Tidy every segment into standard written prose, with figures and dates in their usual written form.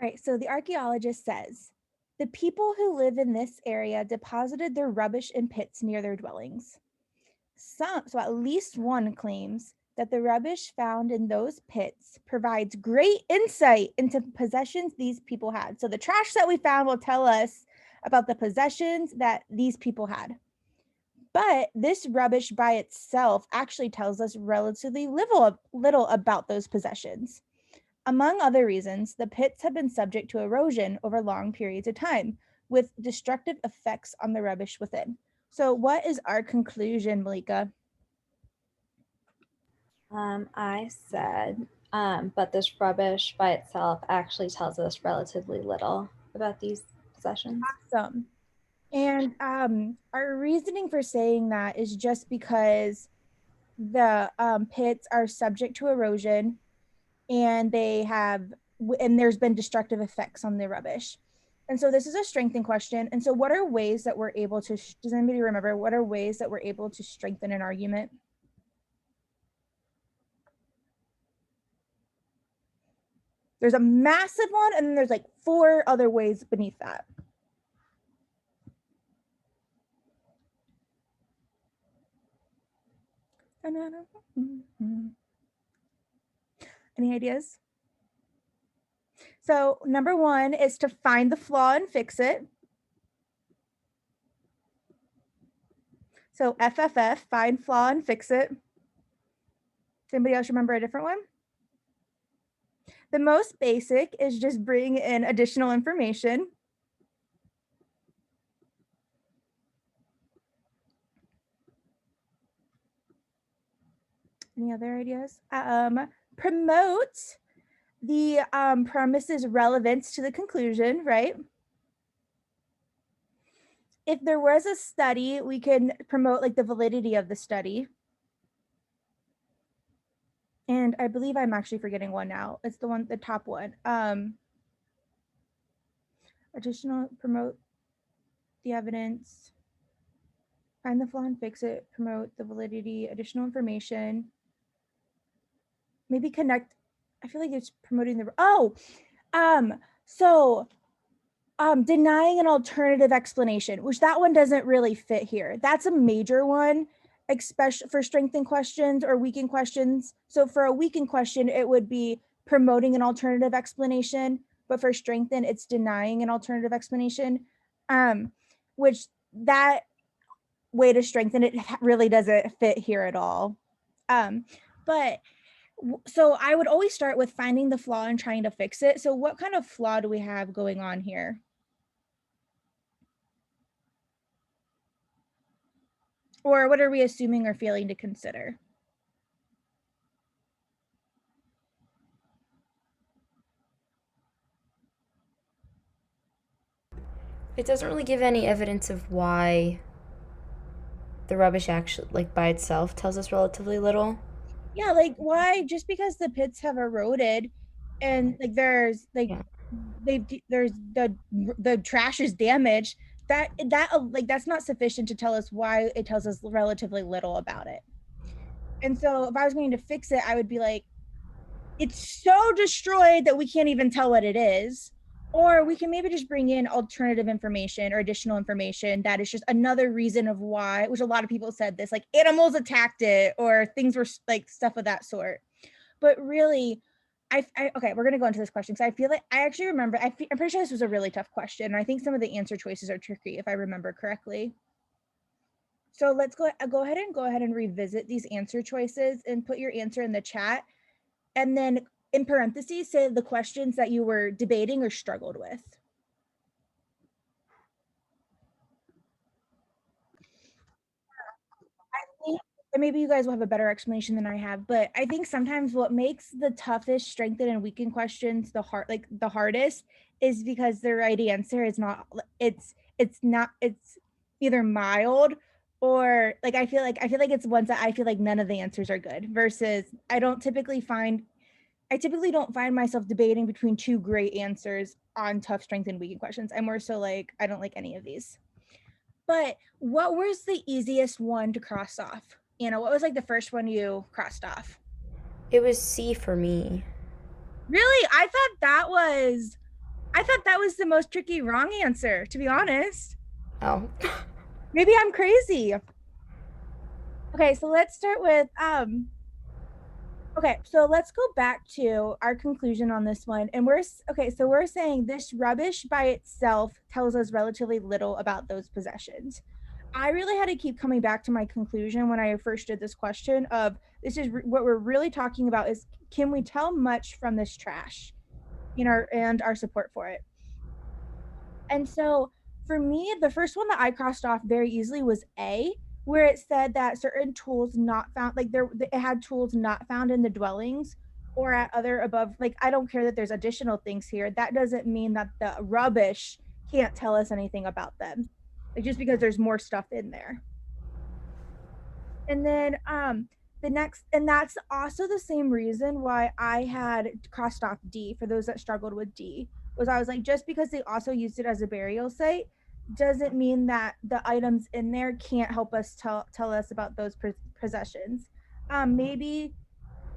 All right, so the archaeologist says, the people who live in this area deposited their rubbish in pits near their dwellings. So at least one claims that the rubbish found in those pits provides great insight into possessions these people had. So the trash that we found will tell us about the possessions that these people had. But this rubbish by itself actually tells us relatively little about those possessions. Among other reasons, the pits have been subject to erosion over long periods of time, with destructive effects on the rubbish within. So, what is our conclusion, Malika? I said, but this rubbish by itself actually tells us relatively little about these possessions. Awesome. And our reasoning for saying that is just because the pits are subject to erosion and there's been destructive effects on the rubbish. And so this is a strengthen question. And so what are ways that we're able to, does anybody remember, what are ways that we're able to strengthen an argument? There's a massive one, and then there's like 4 other ways beneath that. Any ideas? So number 1 is to find the flaw and fix it. So FFF, find flaw and fix it. Does anybody else remember a different one? The most basic is just bring in additional information. Any other ideas? Promote the premise's relevance to the conclusion, right? If there was a study, we can promote like the validity of the study. And I believe I'm actually forgetting one now. It's the top one. Additional, promote the evidence, find the flaw and fix it, promote the validity, additional information. Maybe connect. I feel like it's promoting the, denying an alternative explanation, which that one doesn't really fit here. That's a major one, especially for strengthened questions or weakened questions. So for a weakened question, it would be promoting an alternative explanation, but for strengthened, it's denying an alternative explanation, which that way to strengthen it really doesn't fit here at all. But so I would always start with finding the flaw and trying to fix it. So what kind of flaw do we have going on here? Or what are we assuming or failing to consider? It doesn't really give any evidence of why the rubbish actually, like by itself, tells us relatively little. Yeah, like why just because the pits have eroded and like there's like Yeah. there's the trash is damaged, that like that's not sufficient to tell us why it tells us relatively little about it. And so if I was going to fix it, I would be like, it's so destroyed that we can't even tell what it is. Or we can maybe just bring in alternative information or additional information that is just another reason of why, which a lot of people said this, like animals attacked it or things were like stuff of that sort. But really, okay, we're going to go into this question because I feel like I actually remember, I'm pretty sure this was a really tough question. And I think some of the answer choices are tricky if I remember correctly. So let's go ahead and revisit these answer choices and put your answer in the chat. And then in parentheses, say the questions that you were debating or struggled with. I think, and maybe you guys will have a better explanation than I have, but I think sometimes what makes the toughest strengthened and weakened questions the hardest is because the right answer is not, it's either mild or like I feel like it's ones that I feel like none of the answers are good versus I typically don't find myself debating between 2 great answers on tough strength and weakened questions. I'm more so like, I don't like any of these. But what was the easiest one to cross off? Anna, what was like the first one you crossed off? It was C for me. Really? I thought that was I thought that was the most tricky wrong answer, to be honest. Oh. Maybe I'm crazy. Okay, so let's start with okay, so let's go back to our conclusion on this one. And we're saying this rubbish by itself tells us relatively little about those possessions. I really had to keep coming back to my conclusion when I first did this question of this is what we're really talking about is can we tell much from this trash, and our support for it. And so for me, the first one that I crossed off very easily was A, where it said that certain tools not found, like it had tools not found in the dwellings or at other above, like I don't care that there's additional things here. That doesn't mean that the rubbish can't tell us anything about them. Like just because there's more stuff in there. And then the next, and that's also the same reason why I had crossed off D for those that struggled with D, was I was like, just because they also used it as a burial site doesn't mean that the items in there can't help us tell us about those possessions. Maybe,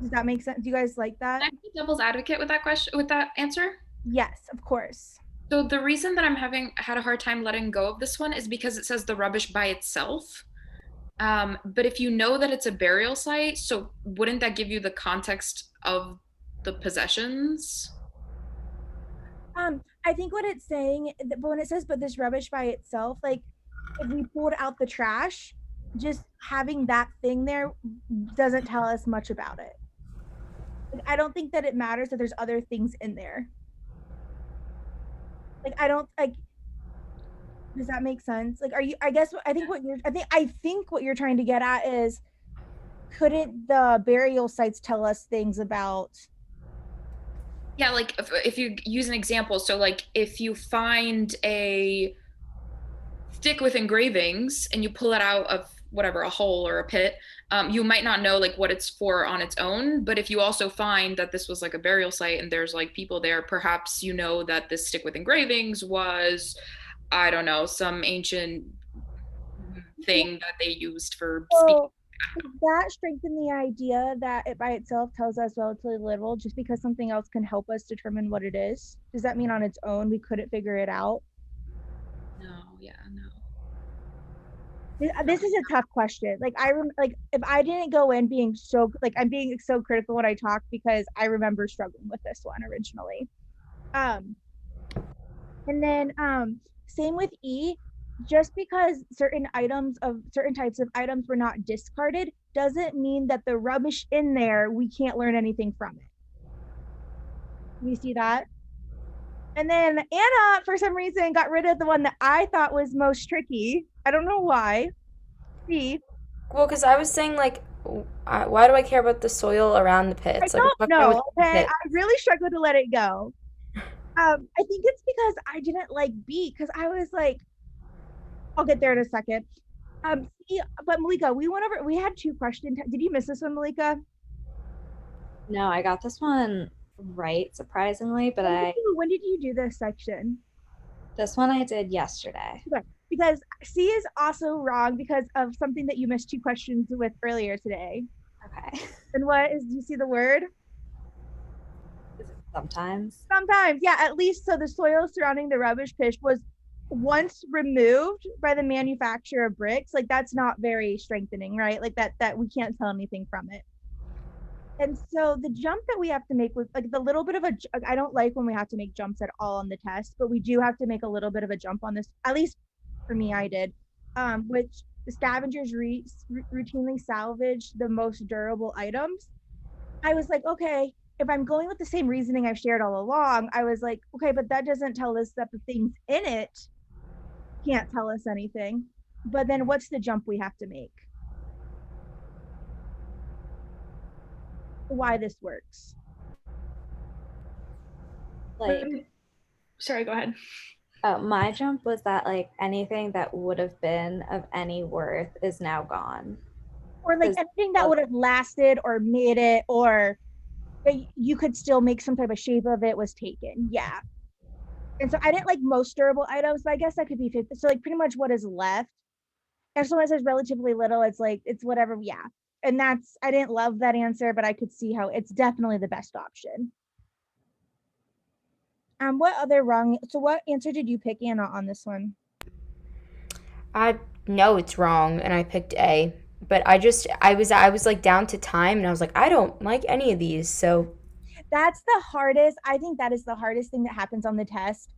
does that make sense? Do you guys like that? Can I be devil's advocate with that question, with that answer? Yes, of course. So the reason that I'm had a hard time letting go of this one is because it says the rubbish by itself. But if you know that it's a burial site, so wouldn't that give you the context of the possessions? I think what it's saying, but when it says, but this rubbish by itself, like if we pulled out the trash, just having that thing there doesn't tell us much about it. Like, I don't think that it matters that there's other things in there. Like, I don't like, does that make sense? Like, I think what you're trying to get at is, couldn't the burial sites tell us things about? Yeah, like if you use an example, so like if you find a stick with engravings and you pull it out of whatever, a hole or a pit, you might not know like what it's for on its own. But if you also find that this was like a burial site and there's like people there, perhaps you know that this stick with engravings was, I don't know, some ancient thing that they used for speaking. Does that strengthen the idea that it by itself tells us relatively little just because something else can help us determine what it is? Does that mean on its own we couldn't figure it out? No, yeah, no. This is a tough question. Like like if I didn't go in being so like I'm being so critical when I talk because I remember struggling with this one originally. And then same with E, just because certain types of items were not discarded doesn't mean that the rubbish in there we can't learn anything from it. You see that? And then Anna, for some reason, got rid of the one that I thought was most tricky. I don't know why. See? Well, because I was saying, like, why do I care about the soil around the pits? I don't know. Okay, I really struggled to let it go. I think it's because I didn't like B, because I was like, I'll get there in a second. C, but Malika, we had 2 questions. Did you miss this one, Malika? No, I got this one right, surprisingly, but when did you do this section? This one I did yesterday. Okay. Because C is also wrong because of something that you missed 2 questions with earlier today. Okay. And what is, do you see the word? Sometimes. Sometimes, yeah, at least so the soil surrounding the rubbish pit was once removed by the manufacturer of bricks. Like that's not very strengthening, right? Like that we can't tell anything from it. And so the jump that we have to make with like the little bit of I don't like when we have to make jumps at all on the test, but we do have to make a little bit of a jump on this. At least for me, I did, which the scavengers routinely salvage the most durable items. I was like, okay, if I'm going with the same reasoning I've shared all along, I was like, okay, but that doesn't tell us that the things in it can't tell us anything. But then what's the jump we have to make? Why this works. Like, sorry, go ahead. My jump was that like anything that would have been of any worth is now gone. Or like anything that would have lasted or made it, or you could still make some type of shape of it was taken. Yeah. And so I didn't like most durable items, but I guess that could be 50. So like pretty much what is left. If someone says relatively little, it's like, it's whatever. Yeah. And that's, I didn't love that answer, but I could see how it's definitely the best option. What other wrong? So what answer did you pick, Anna, on this one? I know it's wrong, and I picked A. But I was like down to time, and I was like, I don't like any of these. So That's the hardest. I think that is the hardest thing that happens on the test